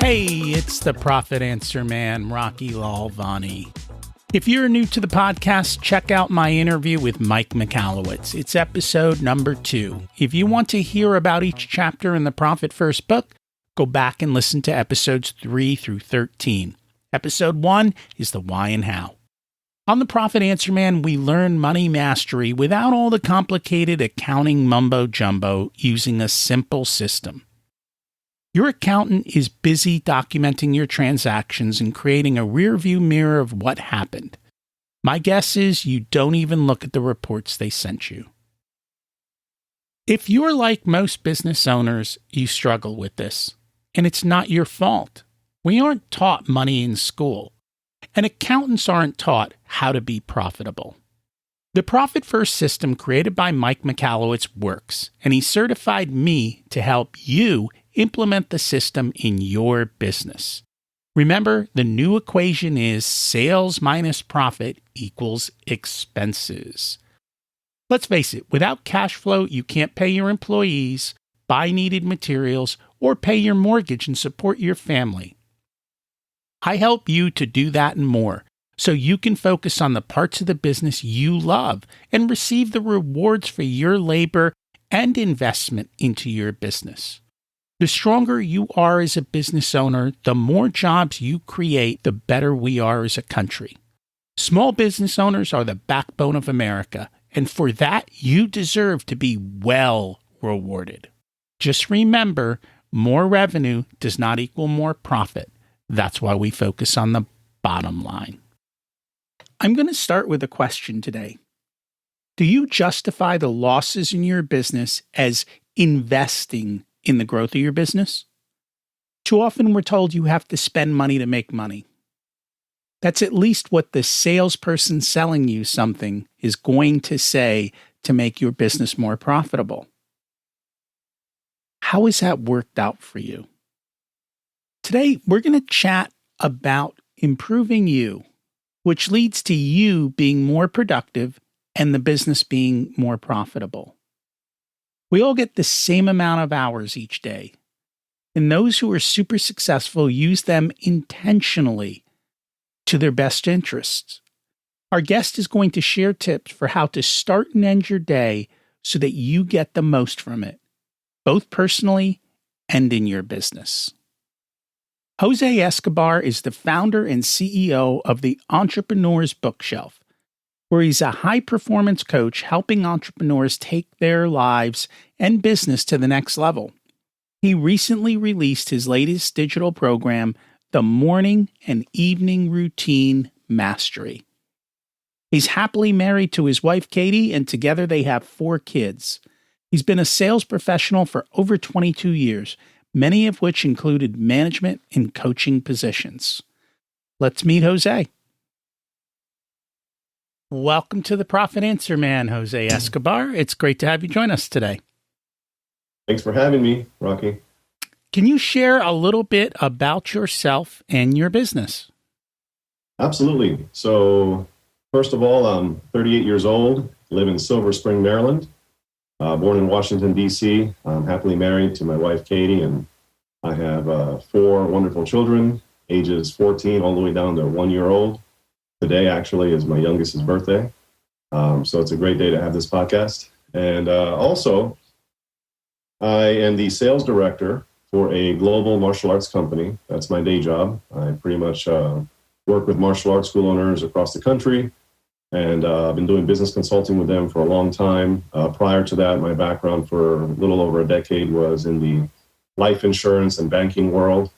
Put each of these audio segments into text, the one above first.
Hey, it's the Profit Answer Man, Rocky Lalvani. If you're new to the podcast, check out my interview with Mike Michalowicz. It's episode number 2. If you want to hear about each chapter in the Profit First book, go back and listen to episodes 3 through 13. Episode 1 is the why and how. On the Profit Answer Man, we learn money mastery without all the complicated accounting mumbo-jumbo using a simple system. Your accountant is busy documenting your transactions and creating a rearview mirror of what happened. My guess is you don't even look at the reports they sent you. If you're like most business owners, you struggle with this, and it's not your fault. We aren't taught money in school, and accountants aren't taught how to be profitable. The Profit First system created by Mike Michalowicz works, and he certified me to help you implement the system in your business. Remember, the new equation is sales minus profit equals expenses. Let's face it, without cash flow, you can't pay your employees, buy needed materials, or pay your mortgage and support your family. I help you to do that and more, so you can focus on the parts of the business you love and receive the rewards for your labor and investment into your business. The stronger you are as a business owner, the more jobs you create, the better we are as a country. Small business owners are the backbone of America, and for that, you deserve to be well rewarded. Just remember, more revenue does not equal more profit. That's why we focus on the bottom line. I'm going to start with a question today. Do you justify the losses in your business as investing in the growth of your business? Too often we're told you have to spend money to make money. That's at least what the salesperson selling you something is going to say to make your business more profitable. How has that worked out for you? Today, we're going to chat about improving you, which leads to you being more productive and the business being more profitable. We all get the same amount of hours each day, and those who are super successful use them intentionally to their best interests. Our guest is going to share tips for how to start and end your day so that you get the most from it, both personally and in your business. Jose Escobar is the founder and CEO of the Entrepreneur's Bookshelf, where he's a high-performance coach helping entrepreneurs take their lives and business to the next level. He recently released his latest digital program, The Morning and Evening Routine Mastery. He's happily married to his wife, Katie, and together they have 4 kids. He's been a sales professional for over 22 years, many of which included management and coaching positions. Let's meet Jose. Welcome to the Profit Answer Man, Jose Escobar. It's great to have you join us today. Thanks for having me, Rocky. Can you share a little bit about yourself and your business? Absolutely. So, first of all, I'm 38 years old, live in Silver Spring, Maryland. Born in Washington, D.C. I'm happily married to my wife, Katie, and I have 4 wonderful children, ages 14 all the way down to 1-year-old. Today, actually, is my youngest's birthday. So it's a great day to have this podcast. And also, I am the sales director for a global martial arts company. That's my day job. I pretty much work with martial arts school owners across the country. And I've been doing business consulting with them for a long time. Prior to that, my background for a little over a decade was in the life insurance and banking world.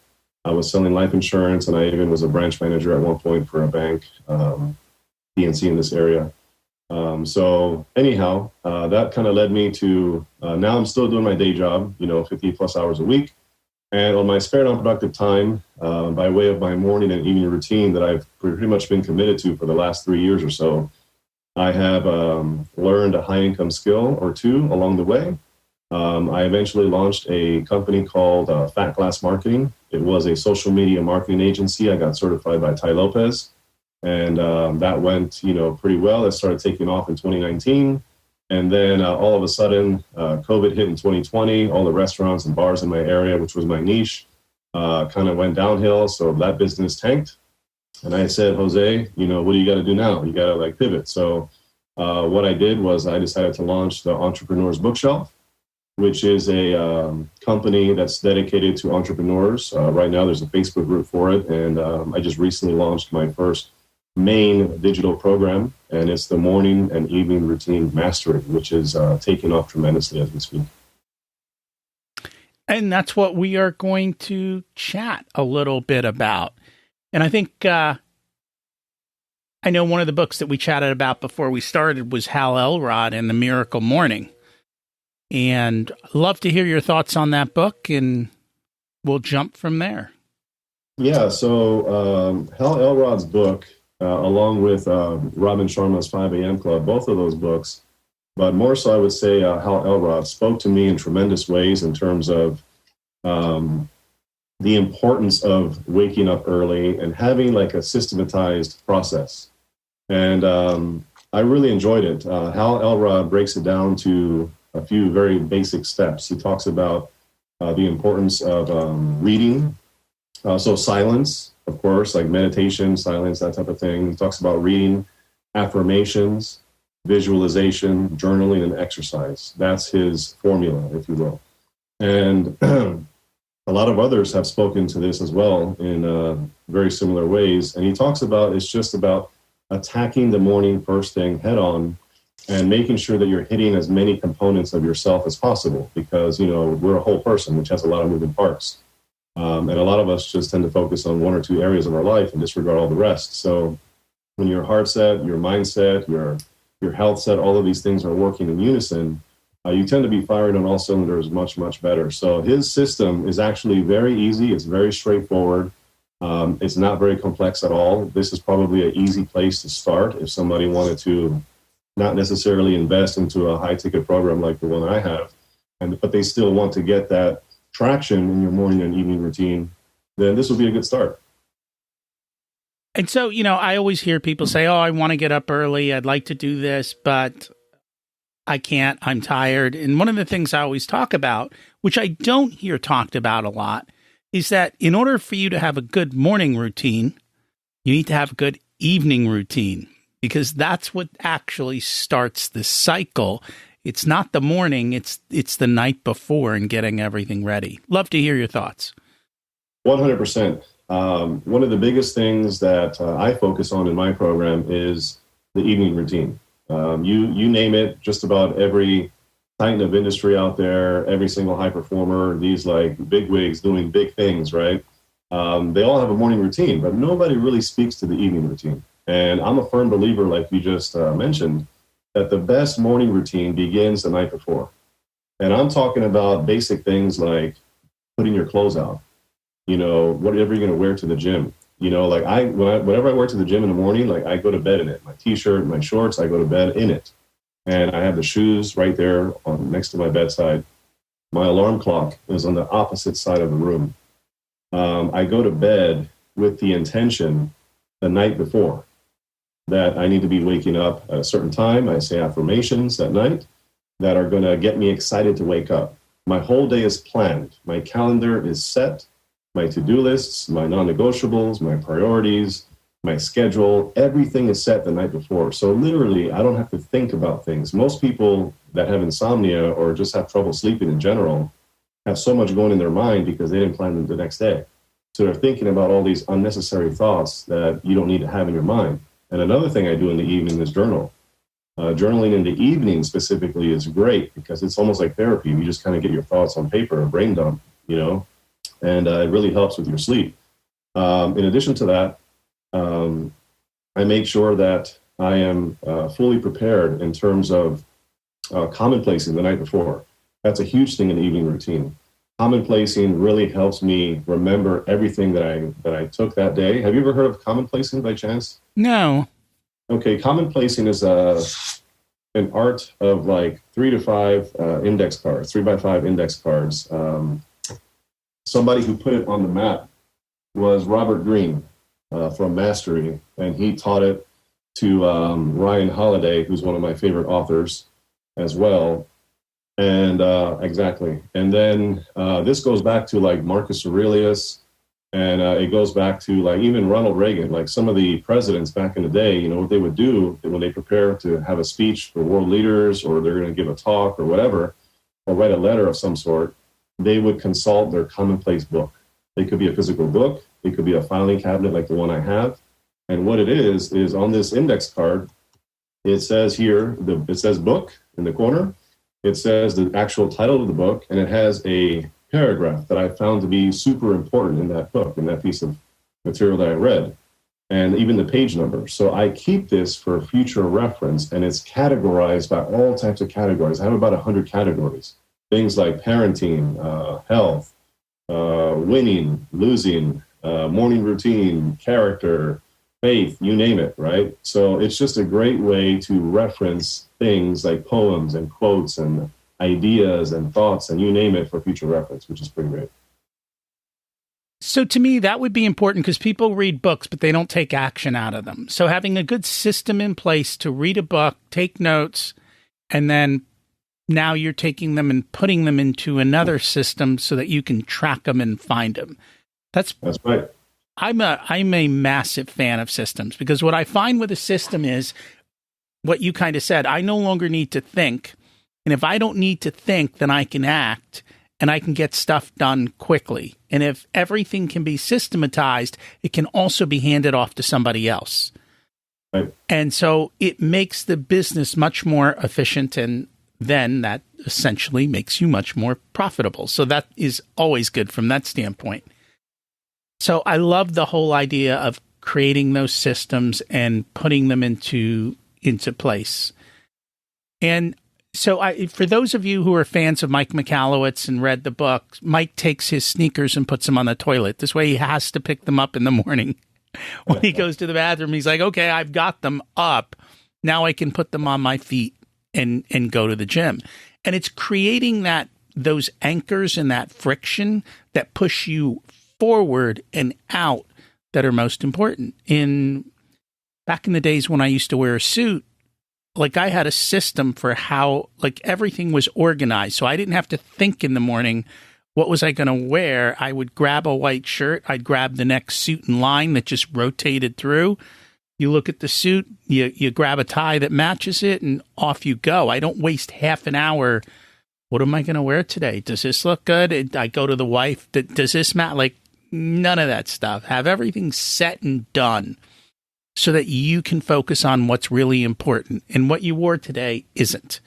I was selling life insurance, and I even was a branch manager at one point for a bank, PNC in this area. So anyhow, that kind of led me to, now I'm still doing my day job, 50 plus hours a week. And on my spare non-productive time, by way of my morning and evening routine that I've pretty much been committed to for the last 3 years or so, I have learned a high-income skill or 2 along the way. I eventually launched a company called Fat Glass Marketing. It was a social media marketing agency. I got certified by Ty Lopez, and that went, pretty well. It started taking off in 2019. And then all of a sudden, COVID hit in 2020. All the restaurants and bars in my area, which was my niche, kind of went downhill. So that business tanked. And I said, Jose, what do you got to do now? You got to like pivot. So what I did was I decided to launch the Entrepreneur's Bookshelf, which is a company that's dedicated to entrepreneurs. Right now, there's a Facebook group for it. And I just recently launched my first main digital program, and it's the Morning and Evening Routine Mastery, which is taking off tremendously as we speak. And that's what we are going to chat a little bit about. And I think I know one of the books that we chatted about before we started was Hal Elrod and the Miracle Morning. And I'd love to hear your thoughts on that book, and we'll jump from there. Yeah, so Hal Elrod's book, along with Robin Sharma's 5 a.m. Club, both of those books, but more so I would say Hal Elrod spoke to me in tremendous ways in terms of the importance of waking up early and having like a systematized process. And I really enjoyed it. Hal Elrod breaks it down to a few very basic steps. He talks about the importance of reading, so silence, of course, like meditation, silence, that type of thing. He talks about reading, affirmations, visualization, journaling, and exercise. That's his formula, if you will. And a lot of others have spoken to this as well in very similar ways. And he talks about it's just about attacking the morning first thing head on and making sure that you're hitting as many components of yourself as possible, because, we're a whole person, which has a lot of moving parts. And a lot of us just tend to focus on one or two areas of our life and disregard all the rest. So when your heart set, your mindset, your health set, all of these things are working in unison, you tend to be firing on all cylinders much, much better. So his system is actually very easy. It's very straightforward. It's not very complex at all. This is probably an easy place to start if somebody wanted to not necessarily invest into a high-ticket program like the one I have, but they still want to get that traction in your morning and evening routine, then this would be a good start. And so, I always hear people say, oh, I want to get up early. I'd like to do this, but I can't. I'm tired. And one of the things I always talk about, which I don't hear talked about a lot, is that in order for you to have a good morning routine, you need to have a good evening routine, because that's what actually starts the cycle. It's not the morning, it's the night before and getting everything ready. Love to hear your thoughts. 100%. One of the biggest things that I focus on in my program is the evening routine. You name it, just about every titan of industry out there, every single high performer, these like big wigs doing big things, right? They all have a morning routine, but nobody really speaks to the evening routine. And I'm a firm believer, like you just mentioned, that the best morning routine begins the night before. And I'm talking about basic things like putting your clothes out, whatever you're going to wear to the gym. Like whenever I wear to the gym in the morning, like I go to bed in it. My t-shirt, my shorts, I go to bed in it. And I have the shoes right there next to my bedside. My alarm clock is on the opposite side of the room. I go to bed with the intention the night before that I need to be waking up at a certain time. I say affirmations at night that are going to get me excited to wake up. My whole day is planned. My calendar is set. My to-do lists, my non-negotiables, my priorities, my schedule, everything is set the night before. So literally, I don't have to think about things. Most people that have insomnia or just have trouble sleeping in general have so much going in their mind because they didn't plan them the next day. So they're thinking about all these unnecessary thoughts that you don't need to have in your mind. And another thing I do in the evening is journal. Journaling in the evening specifically is great because it's almost like therapy. You just kind of get your thoughts on paper, a brain dump, and it really helps with your sleep. In addition to that, I make sure that I am fully prepared in terms of commonplacing the night before. That's a huge thing in the evening routine. Commonplacing really helps me remember everything that I took that day. Have you ever heard of commonplacing by chance? No. Okay, commonplacing is an art of like 3 to 5 index cards, 3x5 index cards. Somebody who put it on the map was Robert Greene from Mastery, and he taught it to Ryan Holiday, who's one of my favorite authors as well. And exactly. And then this goes back to like Marcus Aurelius, and it goes back to like even Ronald Reagan, like some of the presidents back in the day, what they would do when they prepare to have a speech for world leaders, or they're going to give a talk or whatever, or write a letter of some sort, they would consult their commonplace book. It could be a physical book. It could be a filing cabinet like the one I have. And what it is on this index card, it says here, it says book in the corner. It says the actual title of the book, and it has a paragraph that I found to be super important in that book, in that piece of material that I read, and even the page number. So I keep this for future reference, and it's categorized by all types of categories. I have about 100 categories. Things like parenting, health, winning, losing, morning routine, character, faith, you name it, right? So it's just a great way to reference things like poems and quotes and ideas and thoughts and you name it for future reference, which is pretty great. So to me, that would be important because people read books, but they don't take action out of them. So having a good system in place to read a book, take notes, and then now you're taking them and putting them into another system so that you can track them and find them. That's right. I'm a massive fan of systems because what I find with a system is what you kind of said. I no longer need to think. And if I don't need to think, then I can act and I can get stuff done quickly. And if everything can be systematized, it can also be handed off to somebody else. Right. And so it makes the business much more efficient, and then that essentially makes you much more profitable. So that is always good from that standpoint. So I love the whole idea of creating those systems and putting them into place. And so for those of you who are fans of Mike Michalowicz and read the book, Mike takes his sneakers and puts them on the toilet. This way he has to pick them up in the morning. When he goes to the bathroom, he's like, okay, I've got them up. Now I can put them on my feet and go to the gym. And it's creating those anchors and that friction that push you forward and out that are most important. Back in the days when I used to wear a suit, like I had a system for how like everything was organized. So I didn't have to think in the morning, what was I going to wear? I would grab a white shirt. I'd grab the next suit in line that just rotated through. You look at the suit, you grab a tie that matches it, and off you go. I don't waste half an hour. What am I going to wear today? Does this look good? I go to the wife. Does this matter? Like none of that stuff. Have everything set and done so that you can focus on what's really important. And what you wore today isn't.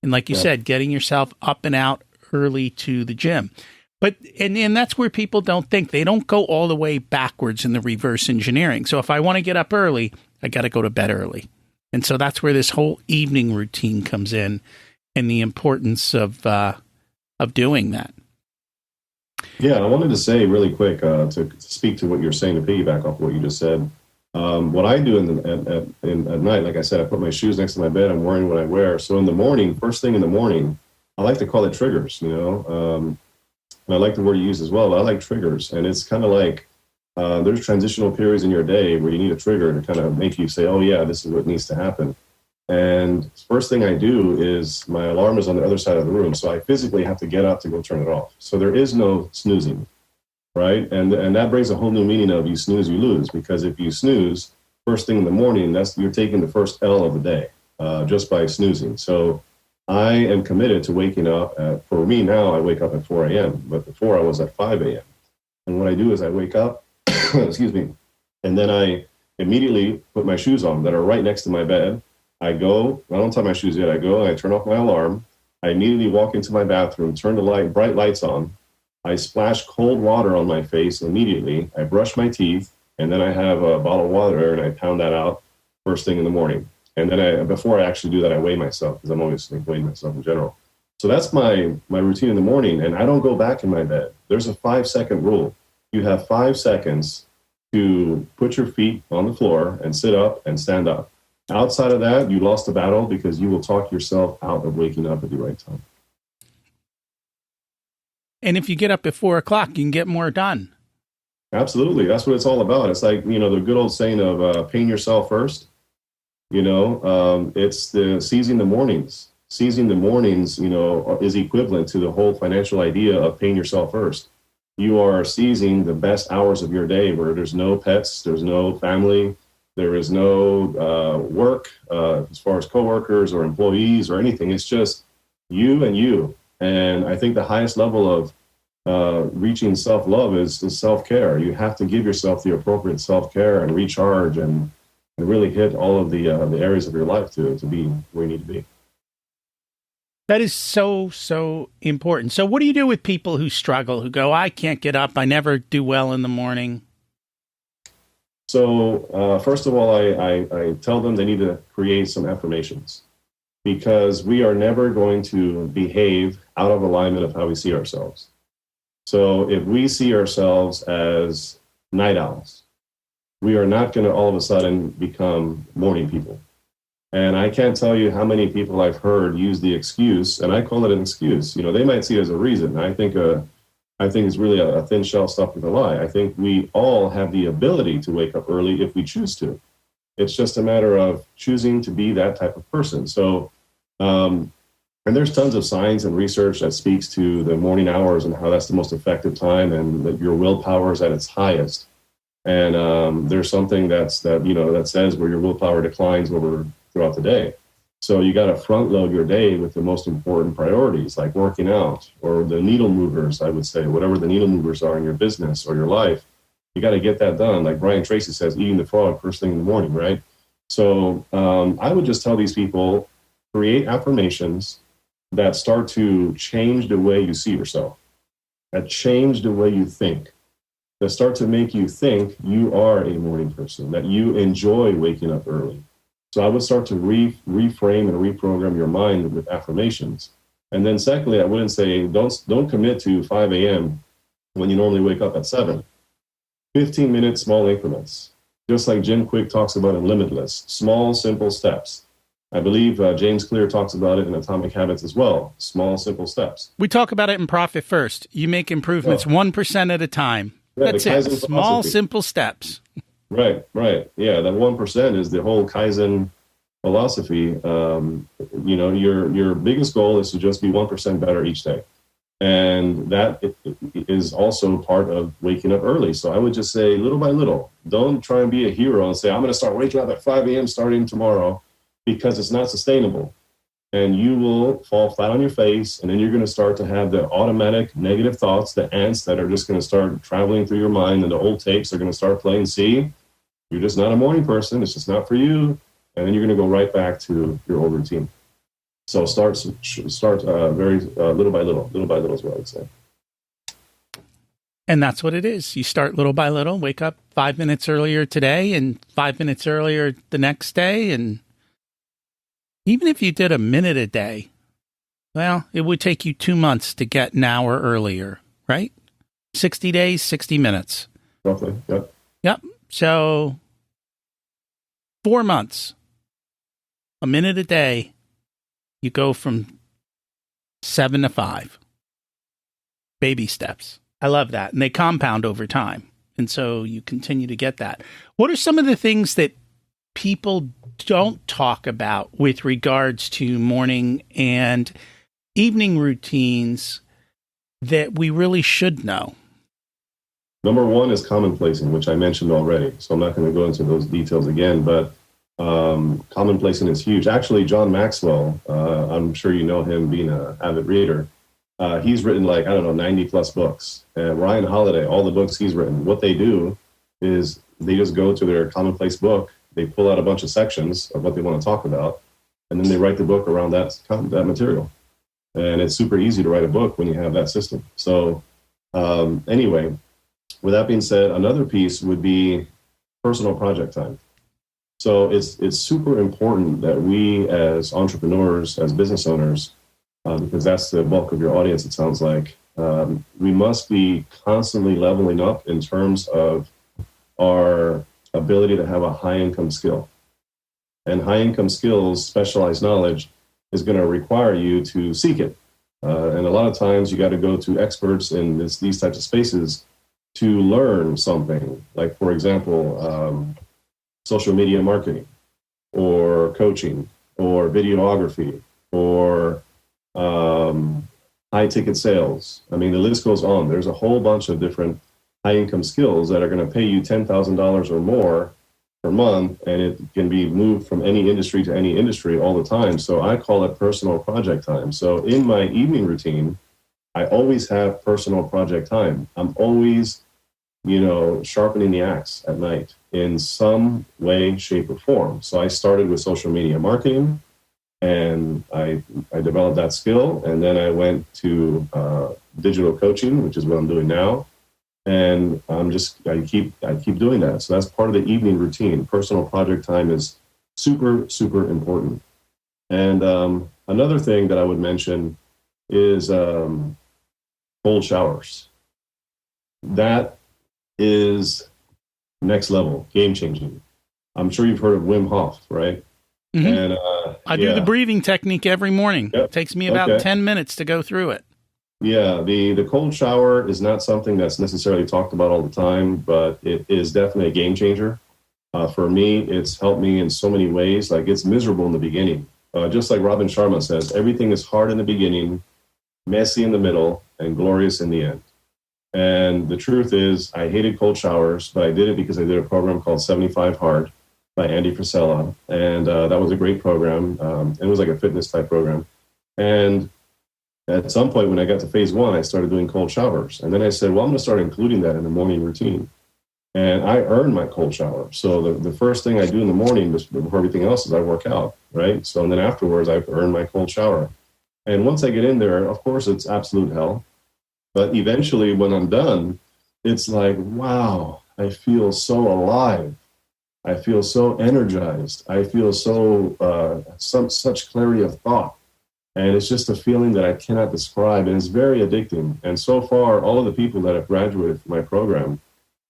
And like you said, getting yourself up and out early to the gym. But and that's where people don't think. They don't go all the way backwards in the reverse engineering. So if I want to get up early, I got to go to bed early. And so that's where this whole evening routine comes in and the importance of doing that. Yeah, I wanted to say really quick to speak to what you're saying, to piggyback off what you just said. What I do at night, like I said, I put my shoes next to my bed. I'm wearing what I wear. So in the morning, first thing in the morning, I like to call it triggers, and I like the word you use as well. But I like triggers. And it's kind of like there's transitional periods in your day where you need a trigger to kind of make you say, oh, yeah, this is what needs to happen. And first thing I do is my alarm is on the other side of the room. So I physically have to get up to go turn it off. So there is no snoozing, right? And that brings a whole new meaning of you snooze, you lose. Because if you snooze first thing in the morning, you're taking the first L of the day just by snoozing. So I am committed to waking up for me now, I wake up at 4 a.m., but before I was at 5 a.m. And what I do is I wake up, excuse me, and then I immediately put my shoes on that are right next to my bed. I don't tie my shoes yet. I go and I turn off my alarm. I immediately walk into my bathroom, turn the bright lights on. I splash cold water on my face immediately. I brush my teeth, and then I have a bottle of water and I pound that out first thing in the morning. And then before I actually do that, I weigh myself because I'm always weighing myself in general. So that's my routine in the morning, and I don't go back in my bed. There's a 5-second rule. You have 5 seconds to put your feet on the floor and sit up and stand up. Outside of that, you lost the battle because you will talk yourself out of waking up at the right time. And if you get up at 4 o'clock, you can get more done. Absolutely. That's what it's all about. It's like, the good old saying of pain yourself first. It's the seizing the mornings. seizing the mornings, is equivalent to the whole financial idea of paying yourself first. You are seizing the best hours of your day where there's no pets, there's no family, there is no work as far as coworkers or employees or anything. It's just you and you. And I think the highest level of reaching self-love is self-care. You have to give yourself the appropriate self-care and recharge and really hit all of the areas of your life to be where you need to be. That is so, so important. So what do you do with people who struggle, who go, I can't get up, I never do well in the morning? So first of all, I tell them they need to create some affirmations, because we are never going to behave out of alignment of how we see ourselves. So if we see ourselves as night owls, we are not going to all of a sudden become morning people. And I can't tell you how many people I've heard use the excuse, and I call it an excuse. They might see it as a reason. I think it's really a thin shell stuffed with a lie. I think we all have the ability to wake up early if we choose to. It's just a matter of choosing to be that type of person. So, and there's tons of science and research that speaks to the morning hours and how that's the most effective time, and that your willpower is at its highest. And there's something that says where your willpower declines throughout the day. So you got to front load your day with the most important priorities, like working out, or the needle movers, I would say, whatever the needle movers are in your business or your life. You got to get that done. Like Brian Tracy says, eating the frog first thing in the morning, right? So I would just tell these people, create affirmations that start to change the way you see yourself, that change the way you think, that start to make you think you are a morning person, that you enjoy waking up early. So I would start to reframe and reprogram your mind with affirmations. And then secondly, I wouldn't say don't commit to 5 a.m. when you normally wake up at 7. 15-minute small increments, just like Jim Quick talks about in Limitless, small, simple steps. I believe James Clear talks about it in Atomic Habits as well, small, simple steps. We talk about it in Profit First. You make improvements 1% at a time. Yeah, that's it. Small, simple steps. Right. Yeah, that 1% is the whole Kaizen philosophy. Your biggest goal is to just be 1% better each day. And that is also part of waking up early. So I would just say little by little, don't try and be a hero and say, I'm going to start waking up at 5 a.m. starting tomorrow, because it's not sustainable. And you will fall flat on your face, and then you're going to start to have the automatic negative thoughts, the ants that are just going to start traveling through your mind, and the old tapes are going to start playing. See, you're just not a morning person. It's just not for you. And then you're going to go right back to your old routine. So start very little by little is what I would say. And that's what it is. You start little by little, wake up 5 minutes earlier today and 5 minutes earlier the next day. And even if you did a minute a day, well, it would take you 2 months to get an hour earlier, right? 60 days, 60 minutes. Roughly, yep. Yep. So 4 months, a minute a day, you go from 7 to 5. Baby steps. I love that. And they compound over time. And so you continue to get that. What are some of the things that people don't talk about with regards to morning and evening routines that we really should know? Number one is commonplacing, which I mentioned already. So I'm not going to go into those details again, but commonplacing is huge. Actually, John Maxwell, I'm sure you know him being an avid reader. He's written 90 plus books. And Ryan Holiday, all the books he's written, what they do is they just go to their commonplace book. They pull out a bunch of sections of what they want to talk about, and then they write the book around that material. And it's super easy to write a book when you have that system. So anyway, with that being said, another piece would be personal project time. So it's super important that we as entrepreneurs, as business owners, because that's the bulk of your audience, it sounds like, we must be constantly leveling up in terms of our ability to have a high-income skill. And high-income skills, specialized knowledge, is going to require you to seek it. And a lot of times you got to go to experts in these types of spaces to learn something. Like, for example, social media marketing, or coaching, or videography, or high ticket sales. I mean, the list goes on. There's a whole bunch of different high income skills that are going to pay you $10,000 or more per month, and it can be moved from any industry to any industry all the time. So I call it personal project time. So in my evening routine, I always have personal project time. I'm always, sharpening the axe at night in some way, shape, or form. So I started with social media marketing, and I developed that skill, and then I went to digital coaching, which is what I'm doing now. And I keep doing that. So that's part of the evening routine. Personal project time is super, super important. And another thing that I would mention is cold showers. That is next level, game changing. I'm sure you've heard of Wim Hof, right? Mm-hmm. And I do the breathing technique every morning. Yep. It takes me about 10 minutes to go through it. Yeah, the cold shower is not something that's necessarily talked about all the time, but it is definitely a game changer. For me, it's helped me in so many ways. Like, it's miserable in the beginning. Just like Robin Sharma says, everything is hard in the beginning, messy in the middle, and glorious in the end. And the truth is, I hated cold showers, but I did it because I did a program called 75 Hard by Andy Frisella. And that was a great program. It was like a fitness type program. And at some point when I got to phase 1, I started doing cold showers. And then I said, well, I'm going to start including that in the morning routine. And I earn my cold shower. So the first thing I do in the morning before everything else is I work out, right? So and then afterwards, I earn my cold shower. And once I get in there, of course, it's absolute hell. But eventually, when I'm done, it's like, wow, I feel so alive. I feel so energized. I feel such clarity of thought. And it's just a feeling that I cannot describe, and it's very addicting. And so far, all of the people that have graduated from my program,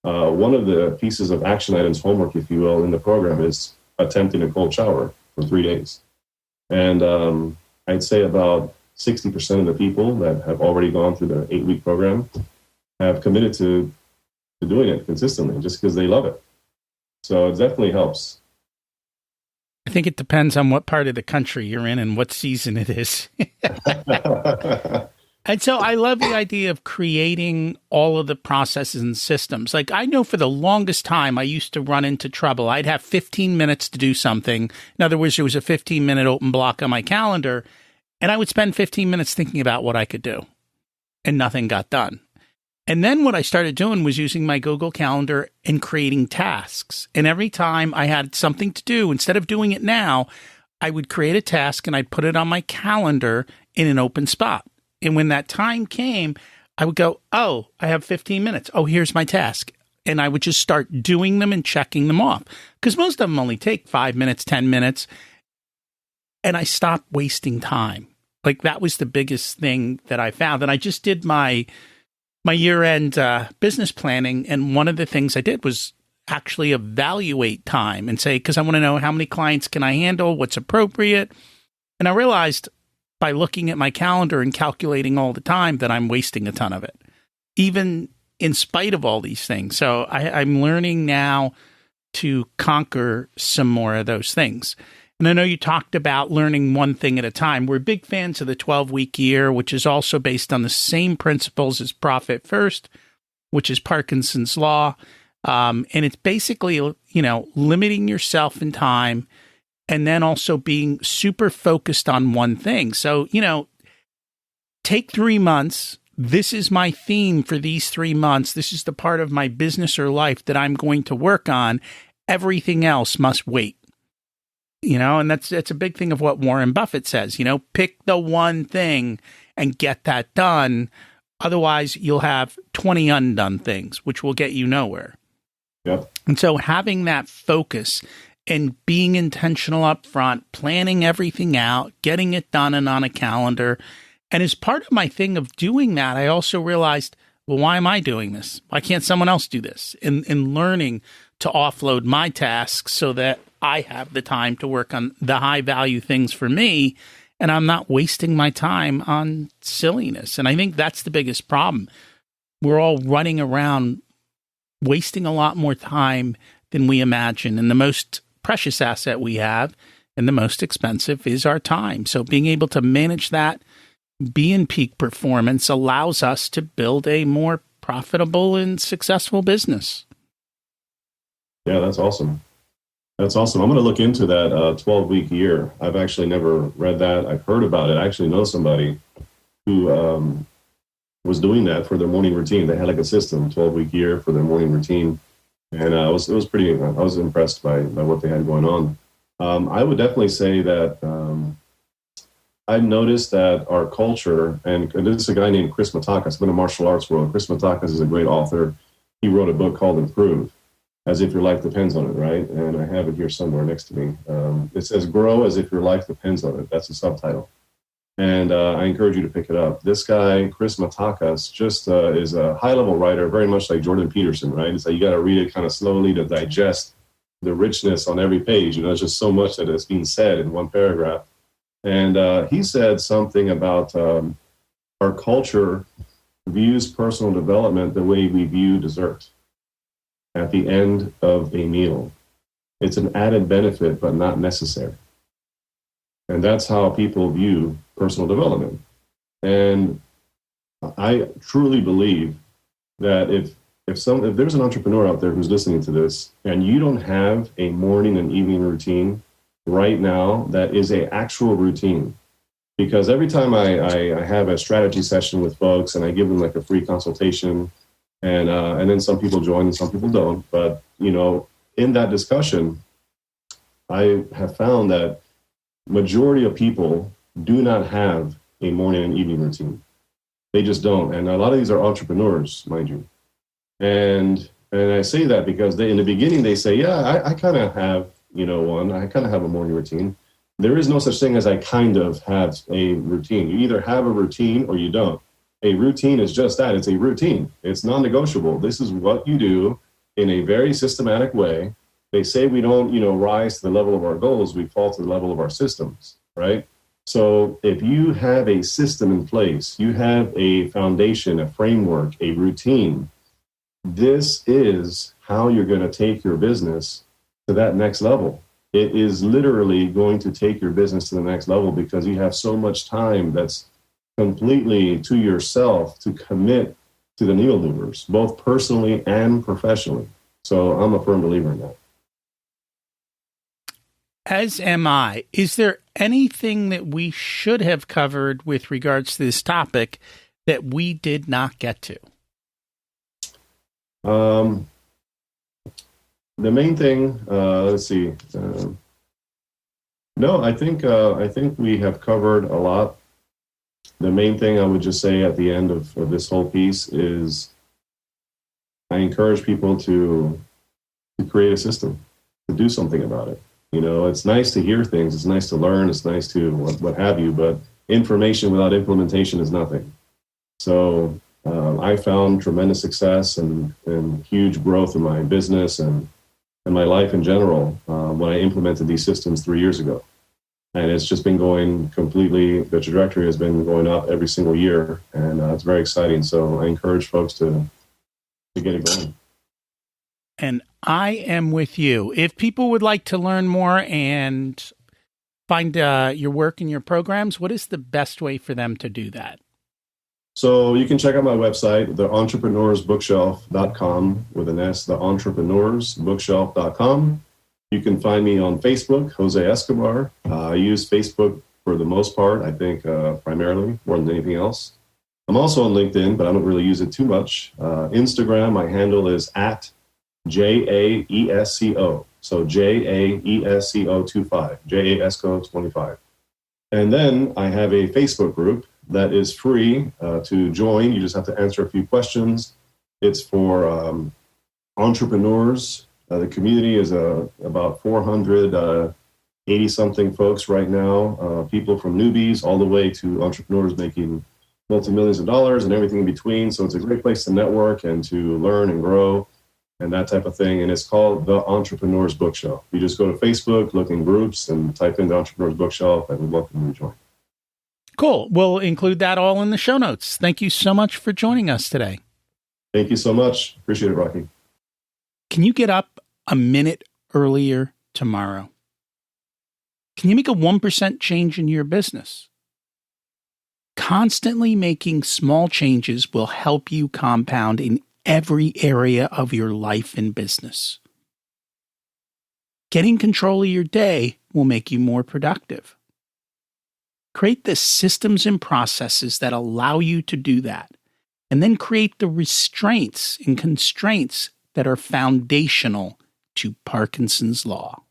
one of the pieces of action items, homework, if you will, in the program is attempting a cold shower for 3 days. And I'd say about 60% of the people that have already gone through the 8-week program have committed to doing it consistently just because they love it. So it definitely helps. I think it depends on what part of the country you're in and what season it is. And so I love the idea of creating all of the processes and systems. Like, I know for the longest time, I used to run into trouble. I'd have 15 minutes to do something. In other words, there was a 15-minute open block on my calendar, and I would spend 15 minutes thinking about what I could do, and nothing got done. And then what I started doing was using my Google Calendar and creating tasks. And every time I had something to do, instead of doing it now, I would create a task and I'd put it on my calendar in an open spot. And when that time came, I would go, oh, I have 15 minutes. Oh, here's my task. And I would just start doing them and checking them off. Because most of them only take 5 minutes, 10 minutes. And I stopped wasting time. Like, that was the biggest thing that I found. And I just did my year-end business planning. And one of the things I did was actually evaluate time and say, because I want to know how many clients can I handle, what's appropriate. And I realized by looking at my calendar and calculating all the time that I'm wasting a ton of it, even in spite of all these things. So I'm learning now to conquer some more of those things. And I know you talked about learning one thing at a time. We're big fans of the 12-week year, which is also based on the same principles as Profit First, which is Parkinson's Law. And it's basically, limiting yourself in time and then also being super focused on one thing. So, take 3 months. This is my theme for these 3 months. This is the part of my business or life that I'm going to work on. Everything else must wait. And that's a big thing of what Warren Buffett says, pick the one thing and get that done. Otherwise, you'll have 20 undone things, which will get you nowhere. Yep. And so having that focus and being intentional up front, planning everything out, getting it done and on a calendar. And as part of my thing of doing that, I also realized, well, why am I doing this? Why can't someone else do this? And learning to offload my tasks so that I have the time to work on the high value things for me, and I'm not wasting my time on silliness. And I think that's the biggest problem. We're all running around wasting a lot more time than we imagine. And the most precious asset we have and the most expensive is our time. So being able to manage that, be in peak performance, allows us to build a more profitable and successful business. Yeah, that's awesome. That's awesome. I'm going to look into that 12-week year. I've actually never read that. I've heard about it. I actually know somebody who was doing that for their morning routine. They had like a system, 12-week year for their morning routine. And I was impressed by what they had going on. I would definitely say that I've noticed that our culture, and this is a guy named Chris Matakas, I've been in martial arts world. Chris Matakas is a great author. He wrote a book called Improve, as if your life depends on it, right? And I have it here somewhere next to me. It says, grow as if your life depends on it. That's the subtitle. And I encourage you to pick it up. This guy, Chris Matakas, just is a high-level writer, very much like Jordan Peterson, right? It's like you got to read it kind of slowly to digest the richness on every page. There's just so much that is being said in one paragraph. And he said something about our culture views personal development the way we view dessert at the end of a meal. It's an added benefit, but not necessary. And that's how people view personal development. And I truly believe that if there's an entrepreneur out there who's listening to this and you don't have a morning and evening routine right now, that is an actual routine. Because every time I have a strategy session with folks and I give them like a free consultation, and then some people join and some people don't. But, in that discussion, I have found that majority of people do not have a morning and evening routine. They just don't. And a lot of these are entrepreneurs, mind you. And I say that because in the beginning they say, yeah, I kind of have, I kind of have a morning routine. There is no such thing as I kind of have a routine. You either have a routine or you don't. A routine is just that. It's a routine. It's non-negotiable. This is what you do in a very systematic way. They say we don't, rise to the level of our goals. We fall to the level of our systems, right? So if you have a system in place, you have a foundation, a framework, a routine, this is how you're going to take your business to that next level. It is literally going to take your business to the next level because you have so much time that's completely to yourself to commit to the needle movers, both personally and professionally. So I'm a firm believer in that. As am I. Is there anything that we should have covered with regards to this topic that we did not get to? The main thing, let's see. No, I think we have covered a lot. The main thing I would just say at the end of this whole piece is I encourage people to create a system, to do something about it. It's nice to hear things. It's nice to learn. It's nice to what have you, but information without implementation is nothing. So I found tremendous success and huge growth in my business and my life in general when I implemented these systems 3 years ago. And it's just been going completely, the trajectory has been going up every single year, and it's very exciting. So I encourage folks to get it going. And I am with you. If people would like to learn more and find your work and your programs, what is the best way for them to do that? So you can check out my website, theentrepreneursbookshelf.com with an S, theentrepreneursbookshelf.com. You can find me on Facebook, Jose Escobar. I use Facebook for the most part, I think primarily, more than anything else. I'm also on LinkedIn, but I don't really use it too much. Instagram, my handle is at JAESCO. So JAESCO25, JAESCO25. And then I have a Facebook group that is free to join. You just have to answer a few questions. It's for entrepreneurs. The community is about 480-something folks right now, people from newbies all the way to entrepreneurs making multi-millions of dollars and everything in between. So it's a great place to network and to learn and grow and that type of thing. And it's called The Entrepreneur's Bookshelf. You just go to Facebook, look in groups, and type in The Entrepreneur's Bookshelf, and welcome you to join. Cool. We'll include that all in the show notes. Thank you so much for joining us today. Thank you so much. Appreciate it, Rocky. Can you get up a minute earlier tomorrow? Can you make a 1% change in your business? Constantly making small changes will help you compound in every area of your life and business. Getting control of your day will make you more productive. Create the systems and processes that allow you to do that, and then create the restraints and constraints that are foundational to Parkinson's Law.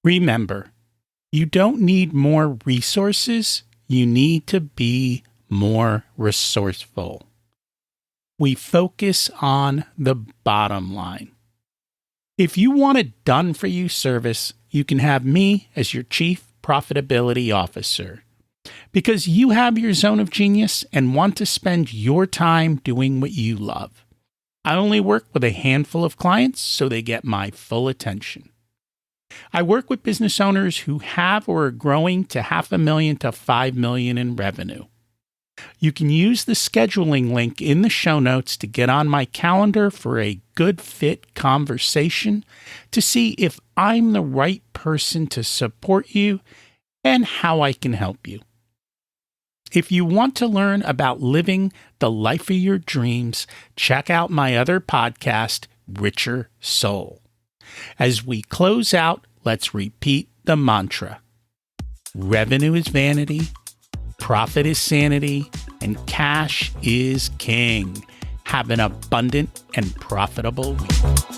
Remember, you don't need more resources, you need to be more resourceful. We focus on the bottom line. If you want a done-for-you service, you can have me as your Chief Profitability Officer, because you have your zone of genius and want to spend your time doing what you love. I only work with a handful of clients, so they get my full attention. I work with business owners who have or are growing to $500,000 to $5 million in revenue. You can use the scheduling link in the show notes to get on my calendar for a good fit conversation to see if I'm the right person to support you and how I can help you. If you want to learn about living the life of your dreams, check out my other podcast, Richer Soul. As we close out, let's repeat the mantra. Revenue is vanity, profit is sanity, and cash is king. Have an abundant and profitable week.